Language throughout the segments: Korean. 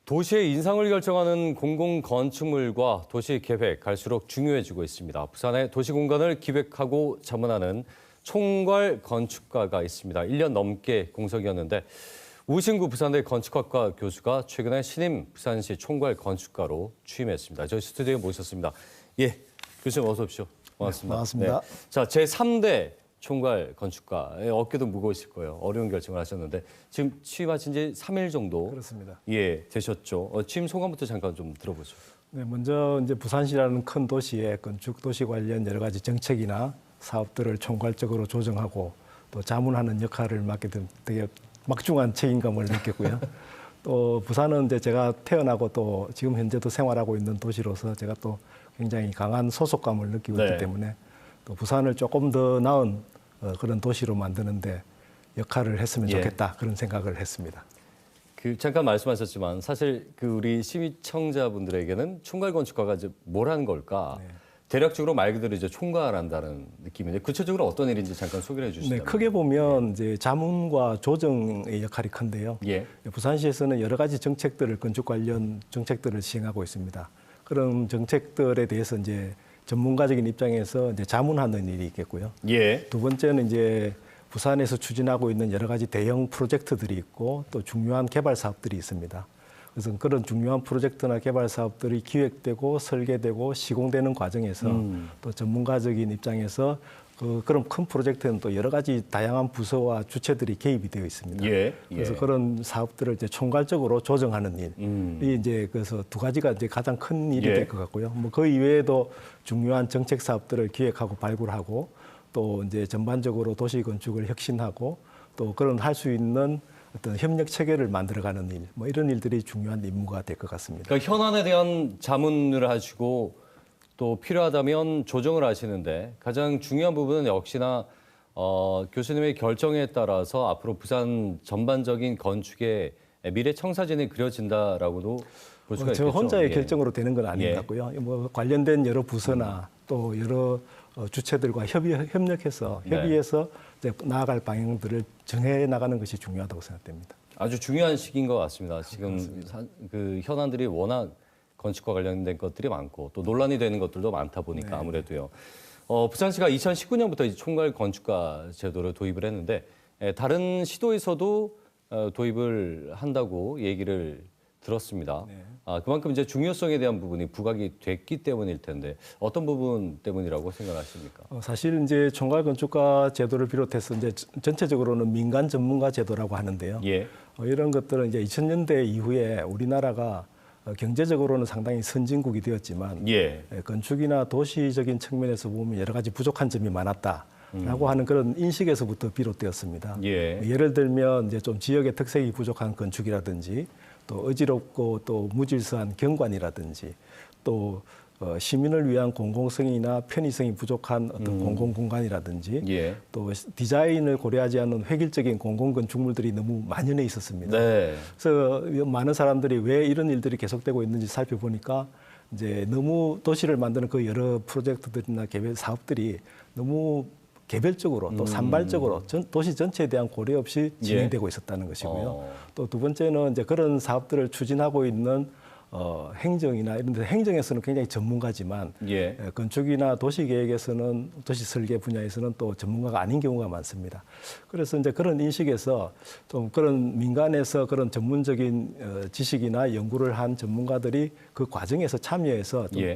도시의 인상을 결정하는 공공건축물과 도시계획 갈수록 중요해지고 있습니다. 부산에 도시공간을 기획하고 자문하는 총괄 건축가가 있습니다. 1년 넘게 공석이었는데 우신구 부산대 건축학과 교수가 최근에 신임 부산시 총괄 건축가로 취임했습니다. 저희 스튜디오에 모셨습니다. 예, 교수님 어서 오십시오. 반갑습니다. 네, 반갑습니다. 자, 제3대 총괄 건축가의 어깨도 무거우실 거예요. 어려운 결정을 하셨는데 지금 취임하신 지 3일 정도 그렇습니다. 예, 되셨죠. 취임 소감부터 잠깐 좀 들어보죠. 네, 먼저 이제 부산시라는 큰 도시의 건축 도시 관련 여러 가지 정책이나 사업들을 총괄적으로 조정하고 또 자문하는 역할을 맡게 된 되게 막중한 책임감을 느꼈고요. 또 부산은 이제 제가 태어나고 또 지금 현재도 생활하고 있는 도시로서 제가 또 굉장히 강한 소속감을 느끼고 네. 있기 때문에 또 부산을 조금 더 나은 그런 도시로 만드는데 역할을 했으면 예. 좋겠다 그런 생각을 했습니다. 잠깐 말씀하셨지만 사실 우리 시청자분들에게는 총괄 건축가가 이제 뭘 하는 걸까? 네. 대략적으로 말 그대로 이제 총괄한다는 느낌인데 구체적으로 어떤 일인지 잠깐 소개를 네, 해주시면. 크게 보면 이제 자문과 조정의 역할이 큰데요. 예. 부산시에서는 여러 가지 정책들을 건축 관련 정책들을 시행하고 있습니다. 그런 정책들에 대해서 이제 전문가적인 입장에서 이제 자문하는 일이 있겠고요. 예. 두 번째는 이제 부산에서 추진하고 있는 여러 가지 대형 프로젝트들이 있고 또 중요한 개발 사업들이 있습니다. 그래서 그런 중요한 프로젝트나 개발 사업들이 기획되고 설계되고 시공되는 과정에서 또 전문가적인 입장에서 그런 큰 프로젝트는 또 여러 가지 다양한 부서와 주체들이 개입이 되어 있습니다. 예. 그래서 그런 사업들을 이제 총괄적으로 조정하는 일이 이제 그래서 두 가지가 이제 가장 큰 일이 예. 될 것 같고요. 뭐 그 이외에도 중요한 정책 사업들을 기획하고 발굴하고 또 이제 전반적으로 도시 건축을 혁신하고 또 그런 할 수 있는 어떤 협력 체계를 만들어가는 일, 뭐 이런 일들이 중요한 임무가 될 것 같습니다. 그러니까 현안에 대한 자문을 하시고 또 필요하다면 조정을 하시는데 가장 중요한 부분은 역시나 교수님의 결정에 따라서 앞으로 부산 전반적인 건축의 미래 청사진이 그려진다라고도 볼 수가 저 있겠죠. 혼자의 예. 결정으로 되는 건 아닌 예. 것 같고요. 뭐 관련된 여러 부서나 또 여러 주체들과 협력해서 네. 협의해서 이제 나아갈 방향들을 정해 나가는 것이 중요하다고 생각됩니다. 아주 중요한 시기인 것 같습니다. 지금 그 현안들이 워낙 건축과 관련된 것들이 많고 또 논란이 되는 것들도 많다 보니까 네. 아무래도요. 부산시가 2019년부터 이제 총괄 건축가 제도를 도입을 했는데 다른 시도에서도 도입을 한다고 얘기를 들었습니다. 네. 그만큼 이제 중요성에 대한 부분이 부각이 됐기 때문일 텐데 어떤 부분 때문이라고 생각하십니까? 사실 이제 총괄 건축가 제도를 비롯해서 이제 전체적으로는 민간 전문가 제도라고 하는데요. 예. 이런 것들은 이제 2000년대 이후에 우리나라가 경제적으로는 상당히 선진국이 되었지만 예. 건축이나 도시적인 측면에서 보면 여러 가지 부족한 점이 많았다라고 하는 그런 인식에서부터 비롯되었습니다. 예. 예를 들면 이제 좀 지역의 특색이 부족한 건축이라든지 또 어지럽고 또 무질서한 경관이라든지 또 시민을 위한 공공성이나 편의성이 부족한 어떤 공공공간이라든지 예. 또 디자인을 고려하지 않는 획일적인 공공건축물들이 너무 만연해 있었습니다. 네. 그래서 많은 사람들이 왜 이런 일들이 계속되고 있는지 살펴보니까 이제 너무 도시를 만드는 그 여러 프로젝트들이나 개별 사업들이 너무 개별적으로 또 산발적으로 도시 전체에 대한 고려 없이 진행되고 있었다는 것이고요. 또 두 번째는 이제 그런 사업들을 추진하고 있는 행정이나 이런 데 행정에서는 굉장히 전문가지만 예. 건축이나 도시계획에서는 도시 설계 분야에서는 또 전문가가 아닌 경우가 많습니다. 그래서 이제 그런 인식에서 좀 그런 민간에서 그런 전문적인 지식이나 연구를 한 전문가들이 그 과정에서 참여해서 좀 예.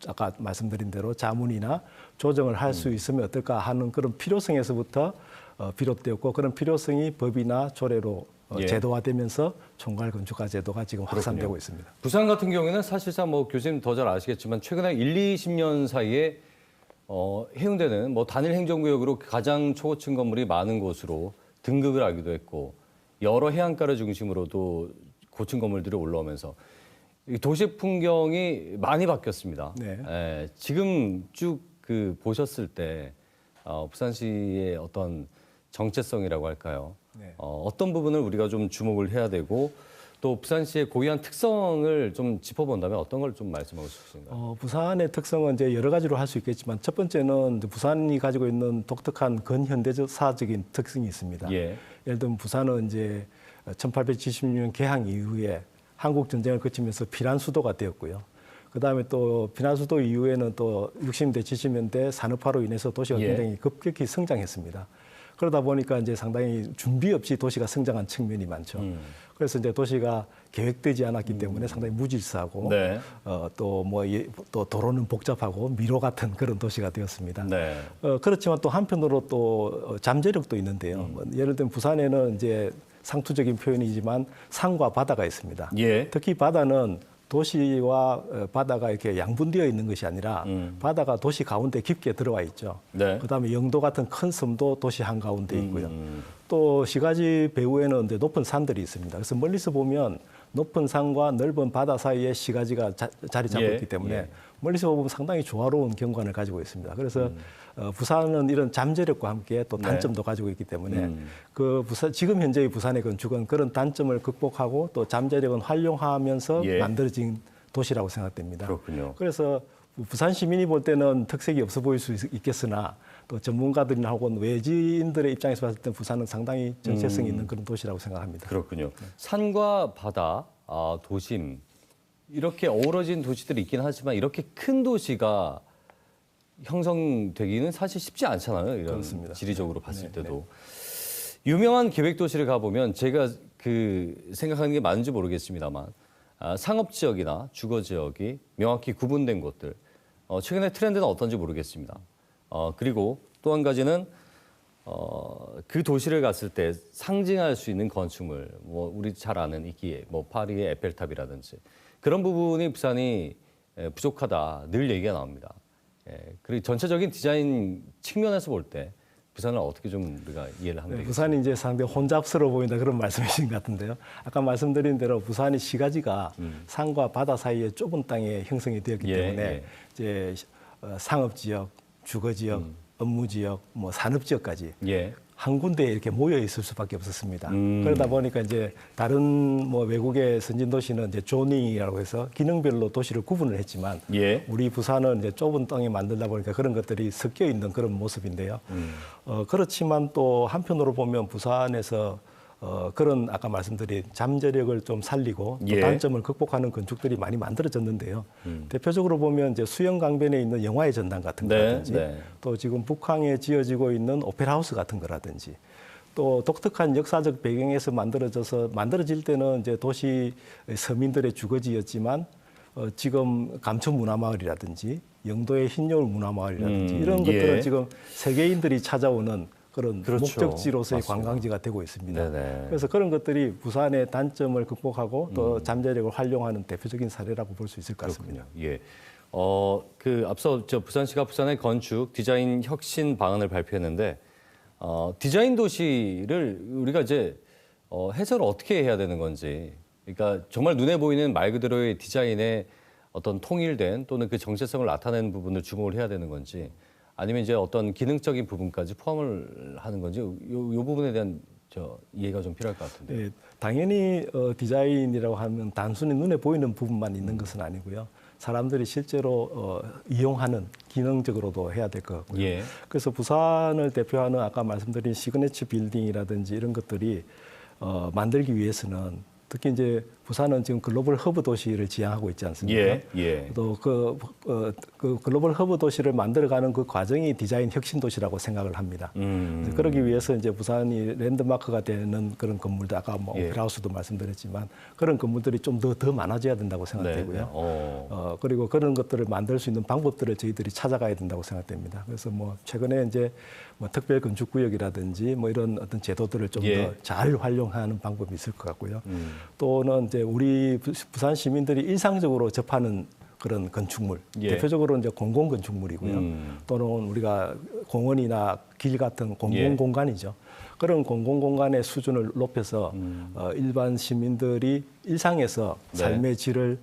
아까 말씀드린 대로 자문이나 조정을 할 수 있으면 어떨까 하는 그런 필요성에서부터 비롯되었고 그런 필요성이 법이나 조례로 예. 제도화되면서 총괄 건축가 제도가 지금 확산되고 있습니다. 부산 같은 경우에는 사실상 뭐 교수님 더 잘 아시겠지만 최근에 20년 사이에 해운대는 뭐 단일 행정구역으로 가장 초고층 건물이 많은 곳으로 등극을 하기도 했고 여러 해안가를 중심으로도 고층 건물들이 올라오면서 이 도시 풍경이 많이 바뀌었습니다. 네. 지금 쭉 보셨을 때 부산시의 어떤 정체성이라고 할까요? 네. 어떤 부분을 우리가 좀 주목을 해야 되고 또 부산시의 고유한 특성을 좀 짚어본다면 어떤 걸 좀 말씀하고 싶으신가요? 부산의 특성은 이제 여러 가지로 할 수 있겠지만 첫 번째는 이제 부산이 가지고 있는 독특한 근현대사적인 특성이 있습니다. 예. 예를 들면 부산은 이제 1876년 개항 이후에 한국 전쟁을 거치면서 피난 수도가 되었고요. 그다음에 또 피난 수도 이후에는 또 60년대, 70년대 산업화로 인해서 도시가 예. 굉장히 급격히 성장했습니다. 그러다 보니까 이제 상당히 준비 없이 도시가 성장한 측면이 많죠. 그래서 이제 도시가 계획되지 않았기 때문에 상당히 무질서하고 네. 또 도로는 복잡하고 미로 같은 그런 도시가 되었습니다. 네. 그렇지만 또 한편으로 또 잠재력도 있는데요. 뭐 예를 들면 부산에는 이제 상투적인 표현이지만 산과 바다가 있습니다. 예. 특히 바다는 도시와 바다가 이렇게 양분되어 있는 것이 아니라 바다가 도시 가운데 깊게 들어와 있죠. 네. 그다음에 영도 같은 큰 섬도 도시 한가운데 있고요. 또 시가지 배후에는 이제 높은 산들이 있습니다. 그래서 멀리서 보면 높은 산과 넓은 바다 사이에 시가지가 자리 잡고 예, 있기 때문에 예. 멀리서 보면 상당히 조화로운 경관을 가지고 있습니다. 그래서 부산은 이런 잠재력과 함께 또 단점도 가지고 있기 때문에 그 부산 지금 현재의 부산의 건축은 그런 단점을 극복하고 또 잠재력은 활용하면서 예. 만들어진 도시라고 생각됩니다. 그렇군요. 그래서 부산 시민이 볼 때는 특색이 없어 보일 수 있겠으나 또 전문가들이나 혹은 외지인들의 입장에서 봤을 때 부산은 상당히 정체성이 있는 그런 도시라고 생각합니다. 그렇군요. 산과 바다, 도심 이렇게 어우러진 도시들이 있긴 하지만 이렇게 큰 도시가 형성되기는 사실 쉽지 않잖아요. 이런 그렇습니다. 지리적으로 봤을 때도. 유명한 계획 도시를 가보면 제가 생각하는 게 맞는지 모르겠습니다만 상업 지역이나 주거 지역이 명확히 구분된 곳들. 최근에 트렌드는 어떤지 모르겠습니다. 그리고 또 한 가지는 그 도시를 갔을 때 상징할 수 있는 건축물, 뭐 우리 잘 아는 이기에, 뭐 파리의 에펠탑이라든지 그런 부분이 부산이 부족하다 늘 얘기가 나옵니다. 그리고 전체적인 디자인 측면에서 볼 때 부산을 어떻게 좀 우리가 이해를 하면 되겠습니까? 부산이 이제 상당히 혼잡스러워 보인다 그런 말씀이신 것 같은데요. 아까 말씀드린 대로 부산이 시가지가 산과 바다 사이에 좁은 땅에 형성이 되었기 때문에 이제 상업 지역, 주거 지역, 업무 지역, 뭐 산업 지역까지 한 군데에 이렇게 모여 있을 수밖에 없었습니다. 그러다 보니까 이제 다른 뭐 외국의 선진 도시는 이제 조닝이라고 해서 기능별로 도시를 구분을 했지만 우리 부산은 이제 좁은 땅에 만들다 보니까 그런 것들이 섞여 있는 그런 모습인데요. 그렇지만 또 한편으로 보면 부산에서 그런 아까 말씀드린 잠재력을 좀 살리고 또 단점을 극복하는 건축들이 많이 만들어졌는데요. 대표적으로 보면 이제 수영 강변에 있는 영화의 전당 같은 거라든지 또 지금 북항에 지어지고 있는 오페라 하우스 같은 거라든지 또 독특한 역사적 배경에서 만들어질 때는 이제 도시 서민들의 주거지였지만 지금 감천 문화마을이라든지 영도의 흰여울 문화마을이라든지 이런 것들은 지금 세계인들이 찾아오는 그런 목적지로서의 맞습니다. 관광지가 되고 있습니다. 그래서 그런 것들이 부산의 단점을 극복하고 또 잠재력을 활용하는 대표적인 사례라고 볼 수 있을 것 같습니다. 앞서 부산시가 부산의 건축 디자인 혁신 방안을 발표했는데 디자인 도시를 우리가 이제 해석을 어떻게 해야 되는 건지, 그러니까 정말 눈에 보이는 말 그대로의 디자인의 어떤 통일된 또는 그 정체성을 나타내는 부분을 주목을 해야 되는 건지. 아니면 이제 어떤 기능적인 부분까지 포함을 하는 건지 이 부분에 대한 이해가 좀 필요할 것 같은데. 당연히 디자인이라고 하면 단순히 눈에 보이는 부분만 있는 것은 아니고요. 사람들이 실제로 이용하는 기능적으로도 해야 될 것 같고요. 그래서 부산을 대표하는 아까 말씀드린 시그니처 빌딩이라든지 이런 것들이 만들기 위해서는 특히 이제 부산은 지금 글로벌 허브 도시를 지향하고 있지 않습니까? 또 그 글로벌 허브 도시를 만들어가는 그 과정이 디자인 혁신 도시라고 생각을 합니다. 그러기 위해서 이제 부산이 랜드마크가 되는 그런 건물들, 아까 뭐 오페라하우스도 말씀드렸지만 그런 건물들이 좀 더 많아져야 된다고 생각되고요. 그리고 그런 것들을 만들 수 있는 방법들을 저희들이 찾아가야 된다고 생각됩니다. 그래서 뭐 최근에 이제 뭐 특별 건축 구역이라든지 뭐 이런 어떤 제도들을 좀 더 잘 활용하는 방법이 있을 것 같고요. 또는 이제 우리 부산 시민들이 일상적으로 접하는 그런 건축물, 대표적으로 이제 공공 건축물이고요. 또는 우리가 공원이나 길 같은 공공 공간이죠. 그런 공공 공간의 수준을 높여서 일반 시민들이 일상에서 삶의 질을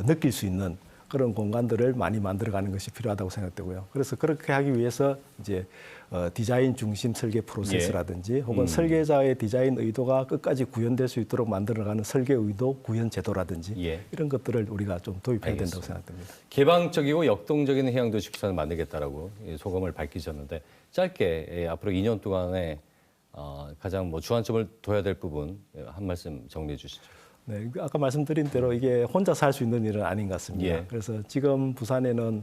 느낄 수 있는 그런 공간들을 많이 만들어가는 것이 필요하다고 생각되고요. 그래서 그렇게 하기 위해서 이제 디자인 중심 설계 프로세스라든지 혹은 설계자의 디자인 의도가 끝까지 구현될 수 있도록 만들어가는 설계 의도 구현 제도라든지 이런 것들을 우리가 좀 도입해야 된다고 생각됩니다. 개방적이고 역동적인 해양도시 부산을 만들겠다라고 소감을 밝히셨는데 짧게 앞으로 2년 동안에 가장 뭐 주안점을 둬야 될 부분 한 말씀 정리해 주시죠. 네, 아까 말씀드린 대로 이게 혼자서 할 수 있는 일은 아닌 것 같습니다. 예. 그래서 지금 부산에는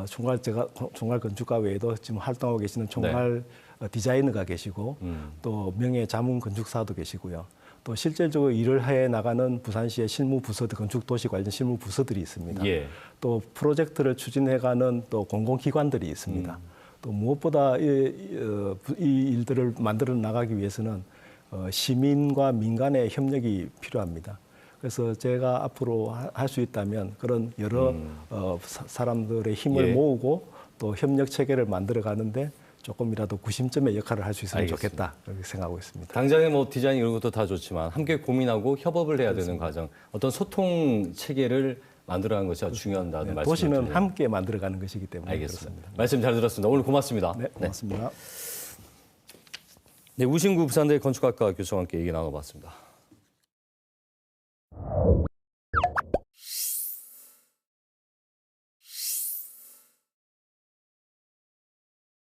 총괄 건축가 외에도 지금 활동하고 계시는 총괄 디자이너가 계시고 또 명예 자문 건축사도 계시고요. 또 실질적으로 일을 해 나가는 부산시의 실무 부서들, 건축 도시 관련 실무 부서들이 있습니다. 예. 또 프로젝트를 추진해가는 또 공공기관들이 있습니다. 또 무엇보다 이 일들을 만들어 나가기 위해서는 시민과 민간의 협력이 필요합니다. 그래서 제가 앞으로 할 수 있다면 그런 여러 사람들의 힘을 예. 모으고 또 협력 체계를 만들어 가는데 조금이라도 구심점의 역할을 할 수 있으면 알겠습니다. 좋겠다 그렇게 생각하고 있습니다. 당장에 뭐 디자인 이런 것도 다 좋지만 함께 고민하고 협업을 해야 되는 과정, 어떤 소통 체계를 만들어가는 것이 아주 중요하다는 말씀을 도시는 드리네요. 함께 만들어가는 것이기 때문에 알겠습니다. 그렇습니다. 말씀 잘 들었습니다. 오늘 고맙습니다. 네, 고맙습니다. 네, 우신구 부산대 건축학과 교수와 함께 얘기 나눠봤습니다.